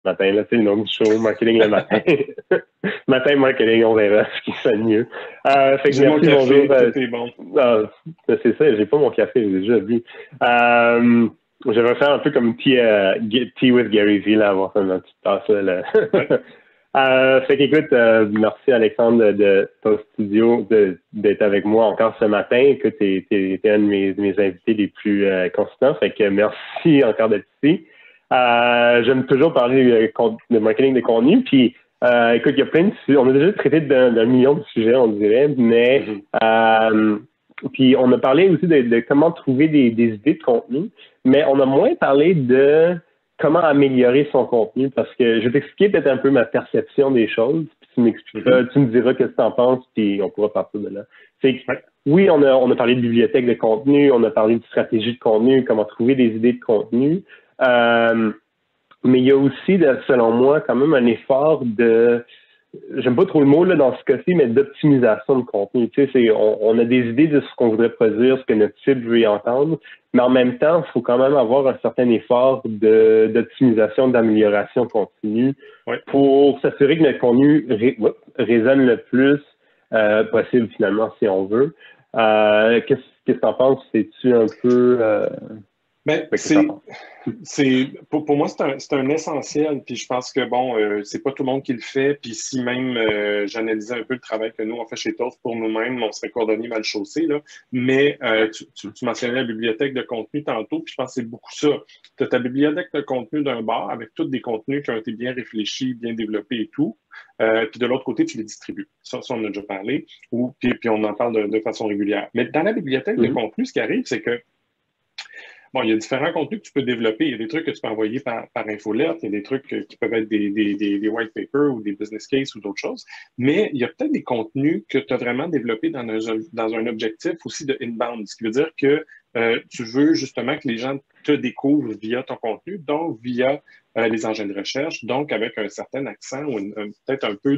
matin. Là, tu sais, le nom du show, marketing le matin. Matin, marketing, on verra ce qui sonne mieux. Fait que J'ai mon merci, café, bonjour. tout est bon. C'est ça, j'ai pas mon café, j'ai déjà vu. Je vais faire un peu comme Tea with Gary Vee, là, avoir une petite tasse, là. Ouais. Fait qu'écoute, merci Alexandre de ton studio d'être avec moi encore ce matin. Écoute, t'es un de mes invités les plus constants. Fait que merci encore d'être ici. J'aime toujours parler de marketing de contenu. Puis écoute, il y a plein de on a déjà traité d'un million de sujets, on dirait, mais puis on a parlé aussi de comment trouver des idées de contenu, mais on a moins parlé de comment améliorer son contenu, parce que je vais t'expliquer peut-être un peu ma perception des choses, puis tu m'expliqueras, tu me diras ce que tu en penses, puis on pourra partir de là. C'est que, oui, on a parlé de bibliothèque de contenu, on a parlé de stratégie de contenu, comment trouver des idées de contenu, mais il y a aussi, selon moi, quand même un effort j'aime pas trop le mot là dans ce cas-ci, mais d'optimisation de contenu. Tu sais, on a des idées de ce qu'on voudrait produire, ce que notre cible veut y entendre, mais en même temps, il faut quand même avoir un certain effort d'optimisation, d'amélioration continue pour s'assurer que notre contenu résonne le plus possible finalement, si on veut. Qu'est-ce que tu en penses? C'est-tu un peu... Ben, pour moi, c'est un essentiel. Puis je pense que, bon, c'est pas tout le monde qui le fait. Puis si même j'analysais un peu le travail que nous, on fait chez Toast pour nous-mêmes, on serait cordonnier mal chaussé, là. Mais tu mentionnais la bibliothèque de contenu tantôt, puis je pense que c'est beaucoup ça. Tu as ta bibliothèque de contenu d'un bar avec tous des contenus qui ont été bien réfléchis, bien développés et tout. Puis de l'autre côté, tu les distribues. Ça on en a déjà parlé. Puis on en parle de façon régulière. Mais dans la bibliothèque de contenu, ce qui arrive, c'est que bon, il y a différents contenus que tu peux développer. Il y a des trucs que tu peux envoyer par infolette, il y a des trucs qui peuvent être des white papers ou des business cases ou d'autres choses. Mais il y a peut-être des contenus que tu as vraiment développés dans un objectif aussi de inbound, ce qui veut dire que tu veux justement que les gens te découvrent via ton contenu, donc via les engins de recherche, donc avec un certain accent ou peut-être un peu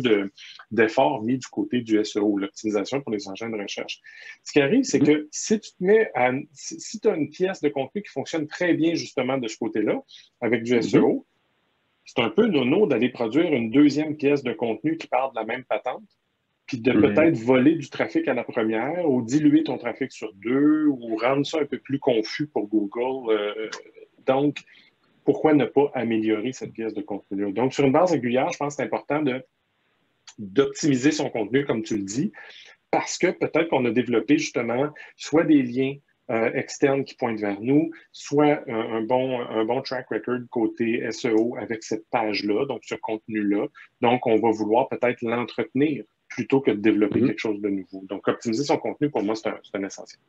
d'effort mis du côté du SEO, l'optimisation pour les engins de recherche. Ce qui arrive, c'est que si tu te mets si tu as une pièce de contenu qui fonctionne très bien justement de ce côté-là, avec du SEO, c'est un peu nono d'aller produire une deuxième pièce de contenu qui part de la même patente, puis de peut-être voler du trafic à la première ou diluer ton trafic sur deux ou rendre ça un peu plus confus pour Google. Donc, pourquoi ne pas améliorer cette pièce de contenu-là? Donc, sur une base régulière, je pense que c'est important d'optimiser son contenu, comme tu le dis, parce que peut-être qu'on a développé justement soit des liens externes qui pointent vers nous, soit un bon track record côté SEO avec cette page-là, donc ce contenu-là. Donc, on va vouloir peut-être l'entretenir plutôt que de développer quelque chose de nouveau. Donc, optimiser son contenu, pour moi, c'est un essentiel.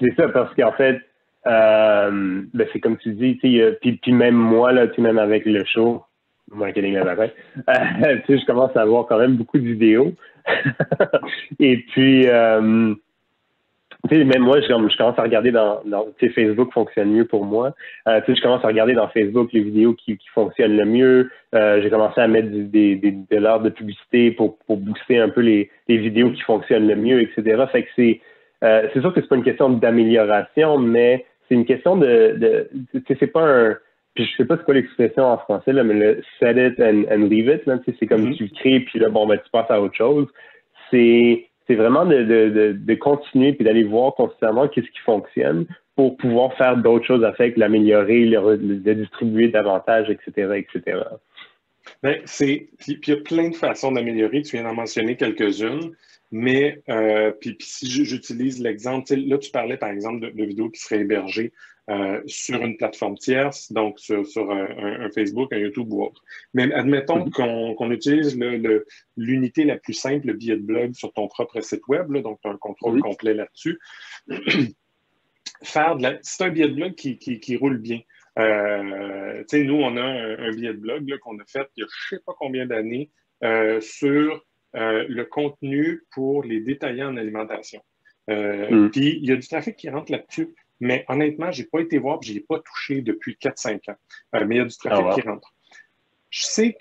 C'est ça, parce qu'en fait, c'est comme tu dis, puis même moi, là, même avec le show, marketing à matin, je commence à avoir quand même beaucoup de vidéos. Et puis, même moi, je commence à regarder dans Facebook fonctionne mieux pour moi. Je commence à regarder dans Facebook les vidéos qui fonctionnent le mieux. J'ai commencé à mettre de l'heure de publicité pour booster un peu les vidéos qui fonctionnent le mieux, etc. Fait que c'est sûr que c'est pas une question d'amélioration, mais c'est une question c'est pas un, puis je sais pas c'est quoi l'expression en français, là, mais le set it and leave it, là, c'est comme tu le crées, puis là, tu passes à autre chose. C'est vraiment de continuer puis d'aller voir constamment qu'est-ce qui fonctionne pour pouvoir faire d'autres choses avec, l'améliorer, le distribuer davantage, etc., etc. Bien, puis il y a plein de façons d'améliorer. Tu viens d'en mentionner quelques-unes, mais puis si j'utilise l'exemple, là, tu parlais par exemple de vidéos qui seraient hébergées sur une plateforme tierce, donc sur un Facebook, un YouTube ou autre. Mais admettons qu'on utilise l'unité la plus simple, le billet de blog sur ton propre site web, là, donc tu as un contrôle complet là-dessus. C'est un billet de blog qui roule bien. Nous, on a un billet de blog là, qu'on a fait il y a je ne sais pas combien d'années sur le contenu pour les détaillants en alimentation. Puis, il y a du trafic qui rentre là-dessus. Mais honnêtement, je n'ai pas été voir, je n'y ai pas touché depuis 4-5 ans. Mais il y a du trafic qui rentre. Je sais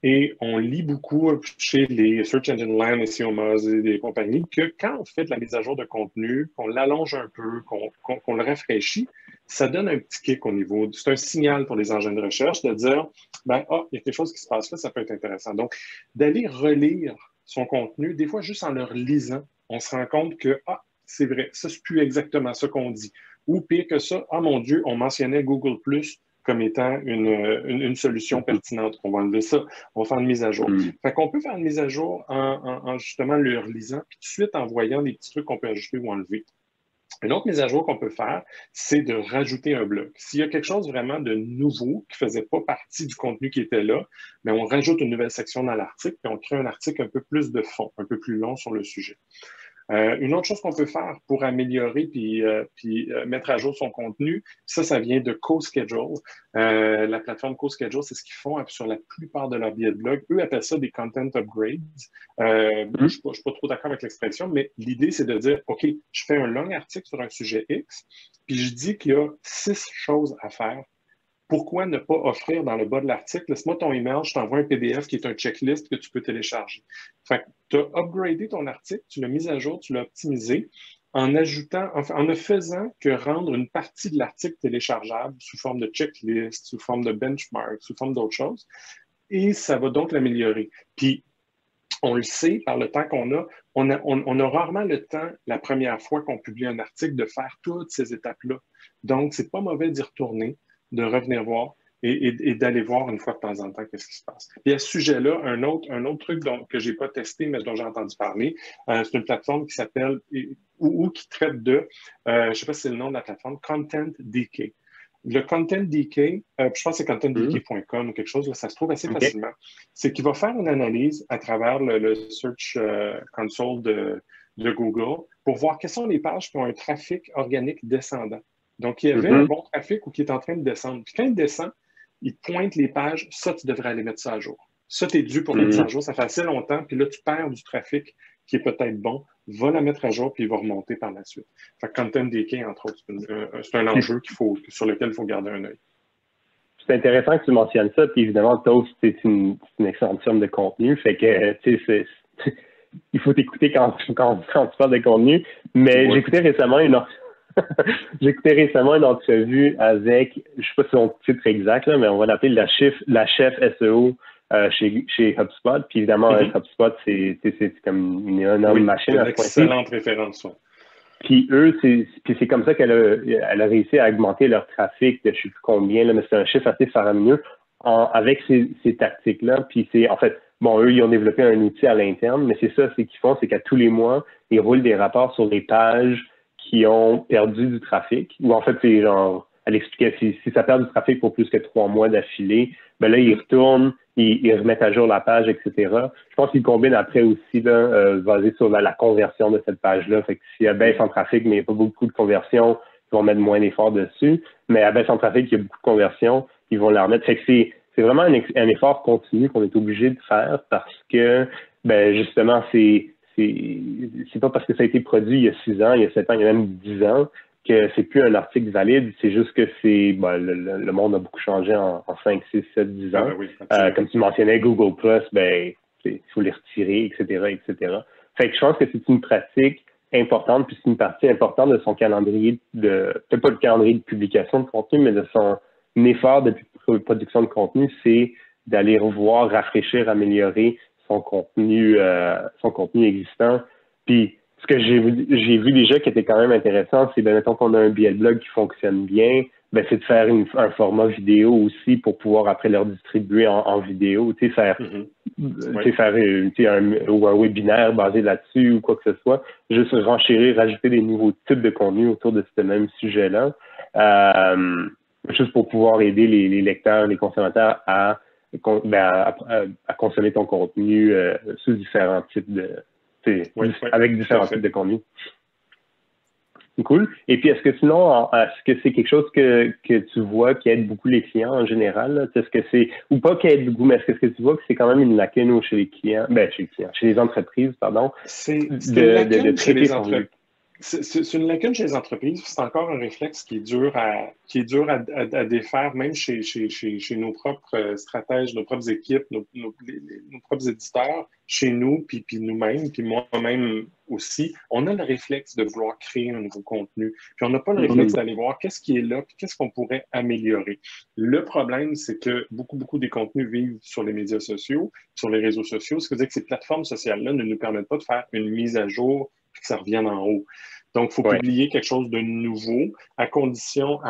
et on lit beaucoup chez les Search Engine Land, les CMOs et des compagnies, que quand on fait de la mise à jour de contenu, qu'on l'allonge un peu, qu'on le rafraîchit, ça donne un petit kick au niveau, c'est un signal pour les engins de recherche de dire, ben, il y a quelque chose qui se passe là, ça peut être intéressant. Donc, d'aller relire son contenu, des fois juste en le lisant, on se rend compte que, c'est vrai, ça, c'est plus exactement ça qu'on dit. Ou pire que ça, mon Dieu, on mentionnait Google Plus comme étant une solution pertinente. On va enlever ça, on va faire une mise à jour. Fait qu'on peut faire une mise à jour en justement le relisant, puis tout de suite en voyant des petits trucs qu'on peut ajouter ou enlever. Une autre mise à jour qu'on peut faire, c'est de rajouter un bloc. S'il y a quelque chose vraiment de nouveau qui ne faisait pas partie du contenu qui était là, bien, on rajoute une nouvelle section dans l'article, puis on crée un article un peu plus de fond, un peu plus long sur le sujet. Une autre chose qu'on peut faire pour améliorer puis mettre à jour son contenu, ça vient de CoSchedule. La plateforme CoSchedule, c'est ce qu'ils font sur la plupart de leurs billets de blog. Eux appellent ça des content upgrades. Je ne suis pas trop d'accord avec l'expression, mais l'idée, c'est de dire, OK, je fais un long article sur un sujet X, puis je dis qu'il y a 6 choses à faire. Pourquoi ne pas offrir dans le bas de l'article, laisse-moi ton email, je t'envoie un PDF qui est un checklist que tu peux télécharger. Fait que tu as upgradé ton article, tu l'as mis à jour, tu l'as optimisé en ajoutant, en ne faisant que rendre une partie de l'article téléchargeable sous forme de checklist, sous forme de benchmark, sous forme d'autres choses. Et ça va donc l'améliorer. Puis, on le sait par le temps qu'on a, on a rarement le temps, la première fois qu'on publie un article, de faire toutes ces étapes-là. Donc, c'est pas mauvais d'y retourner, de revenir voir et d'aller voir une fois de temps en temps qu'est-ce qui se passe. Et à ce sujet-là, un autre truc que je n'ai pas testé, mais dont j'ai entendu parler, c'est une plateforme qui s'appelle ou qui traite de, je ne sais pas si c'est le nom de la plateforme, Content Decay. Le Content Decay, je pense que c'est contentdecay.com ou quelque chose, là, ça se trouve assez facilement. C'est qu'il va faire une analyse à travers le Search Console de Google pour voir quelles sont les pages qui ont un trafic organique descendant. Donc, il y avait un bon trafic ou qui est en train de descendre. Puis quand il descend, il pointe les pages, ça, tu devrais aller mettre ça à jour. Ça, tu es dû pour la mise à jour, ça fait assez longtemps, puis là, tu perds du trafic qui est peut-être bon, va la mettre à jour, puis il va remonter par la suite. Fait que Content Decay, entre autres, c'est un enjeu sur lequel il faut garder un œil. C'est intéressant que tu mentionnes ça, puis évidemment, Toast, c'est une excellente firme de contenu, fait que, tu sais, il faut t'écouter quand tu parles de contenu, mais j'écoutais récemment une entrevue avec, je ne sais pas si son titre exact, là, mais on va l'appeler la chef SEO chez HubSpot. Puis évidemment, HubSpot, c'est comme une énorme machine. C'est une excellente référence. Ouais. Puis eux, c'est comme ça qu'elle a réussi à augmenter leur trafic de je ne sais plus combien, là, mais c'est un chiffre assez faramineux avec ces tactiques-là. Puis c'est, en fait, bon, eux, ils ont développé un outil à l'interne, mais c'est ça, qu'ils font, c'est qu'à tous les mois, ils roulent des rapports sur les pages qui ont perdu du trafic, ou en fait, c'est genre, elle expliquait si ça perd du trafic pour plus que 3 mois d'affilée, ben là, ils retournent, ils remettent à jour la page, etc. Je pense qu'ils combinent après aussi, là, basé sur la conversion de cette page-là. Fait que si elle baisse en trafic, mais il n'y a pas beaucoup de conversion, ils vont mettre moins d'efforts dessus. Mais elle baisse en trafic, il y a beaucoup de conversion, ils vont la remettre. Fait que c'est vraiment un effort continu qu'on est obligé de faire parce que, ben, justement, c'est pas parce que ça a été produit il y a 6 ans, il y a 7 ans, il y a même 10 ans que c'est plus un article valide. C'est juste que le monde a beaucoup changé en 5, 6, 7, 10 ans. Comme tu mentionnais, Google+, ben, il faut les retirer, etc., etc. Fait que je pense que c'est une pratique importante, puis c'est une partie importante de son calendrier peut-être pas le calendrier de publication de contenu, mais de son effort de production de contenu, c'est d'aller revoir, rafraîchir, améliorer son contenu existant. Puis, ce que j'ai vu déjà qui était quand même intéressant, c'est, ben, mettons qu'on a un billet de blog qui fonctionne bien, ben, c'est de faire un format vidéo aussi pour pouvoir après le redistribuer en vidéo, tu sais, faire un webinaire basé là-dessus ou quoi que ce soit, juste renchérir, rajouter des nouveaux types de contenu autour de ce même sujet-là, juste pour pouvoir aider les lecteurs, les consommateurs à consommer ton contenu sous différents types avec différents types de contenu. Cool. Et puis, est-ce que c'est quelque chose que tu vois qui aide beaucoup les clients en général? Est-ce que c'est, ou pas qui aide beaucoup, mais est-ce que tu vois que c'est quand même une lacune chez les clients, chez les entreprises, pardon, c'est une lacune chez les entreprises. C'est une lacune chez les entreprises. C'est encore un réflexe qui est dur à défaire, même chez nos propres stratèges, nos propres équipes, nos propres éditeurs, chez nous, puis nous-mêmes, puis moi-même aussi. On a le réflexe de vouloir créer un nouveau contenu. Puis on n'a pas le réflexe d'aller voir qu'est-ce qui est là, puis qu'est-ce qu'on pourrait améliorer. Le problème, c'est que beaucoup des contenus vivent sur les médias sociaux, sur les réseaux sociaux. Ce qui veut dire que ces plateformes sociales-là ne nous permettent pas de faire une mise à jour puis que ça revienne en haut. Donc, il faut publier quelque chose de nouveau, à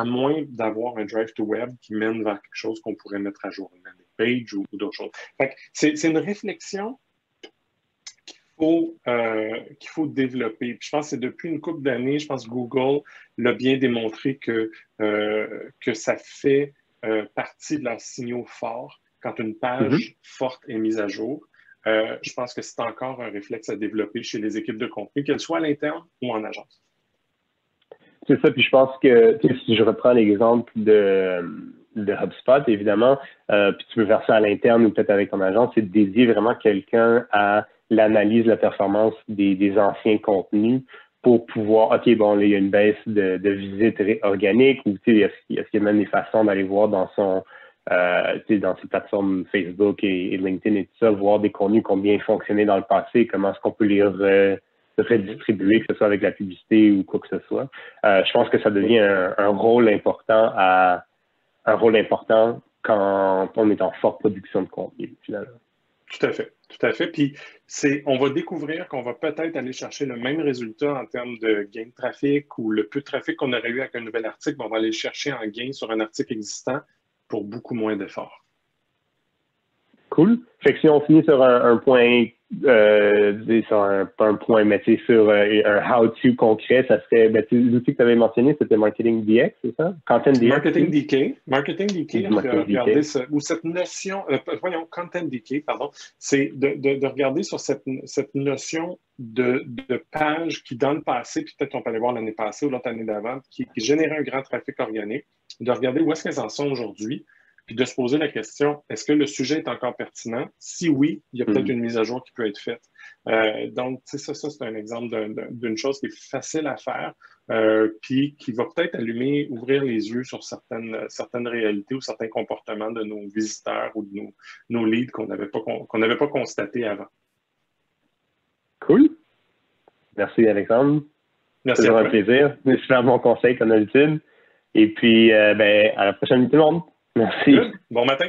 moins d'avoir un drive to web qui mène vers quelque chose qu'on pourrait mettre à jour, une landing page ou d'autres choses. C'est une réflexion qu'il faut développer. Puis je pense que c'est depuis une couple d'années, je pense que Google l'a bien démontré que ça fait partie de leurs signaux forts quand une page forte est mise à jour. Je pense que c'est encore un réflexe à développer chez les équipes de contenu, qu'elles soient à l'interne ou en agence. C'est ça, puis je pense que si je reprends l'exemple de HubSpot, évidemment, puis tu peux faire ça à l'interne ou peut-être avec ton agence, c'est de dédier vraiment quelqu'un à l'analyse de la performance des anciens contenus pour pouvoir, OK, bon, là, il y a une baisse de visites organiques ou est-ce qu'il y a même des façons d'aller voir dans son dans ces plateformes Facebook et LinkedIn et tout ça, voir des contenus qui ont bien fonctionné dans le passé, comment est-ce qu'on peut les redistribuer, que ce soit avec la publicité ou quoi que ce soit. Je pense que ça devient un rôle important quand on est en forte production de contenu, finalement. Tout à fait, tout à fait. Puis on va découvrir qu'on va peut-être aller chercher le même résultat en termes de gain de trafic ou le peu de trafic qu'on aurait eu avec un nouvel article, on va aller le chercher en gain sur un article existant pour beaucoup moins d'efforts. Cool. Fait que si on finit sur un point, pas un point, mais sur un how-to concret, ça serait, l'outil que tu avais mentionné, c'était Marketing DX, c'est ça? Content DX? Marketing DK, regardez ça, ou cette notion, Content DK, pardon, c'est de regarder sur cette notion de page qui, dans le passé, puis peut-être on peut aller voir l'année passée ou l'autre année d'avant, qui générait un grand trafic organique, de regarder où est-ce qu'elles en sont aujourd'hui, puis de se poser la question, est-ce que le sujet est encore pertinent? Si oui, il y a peut-être une mise à jour qui peut être faite. Donc, ça c'est un exemple d'une chose qui est facile à faire, puis qui va peut-être ouvrir les yeux sur certaines réalités ou certains comportements de nos visiteurs ou de nos leads qu'on n'avait pas constatés avant. Cool. Merci, Alexandre. Merci. C'est toujours un plaisir. C'est super bon conseil comme d'habitude. Et puis, à la prochaine, tout le monde. Merci. Good. Bon matin.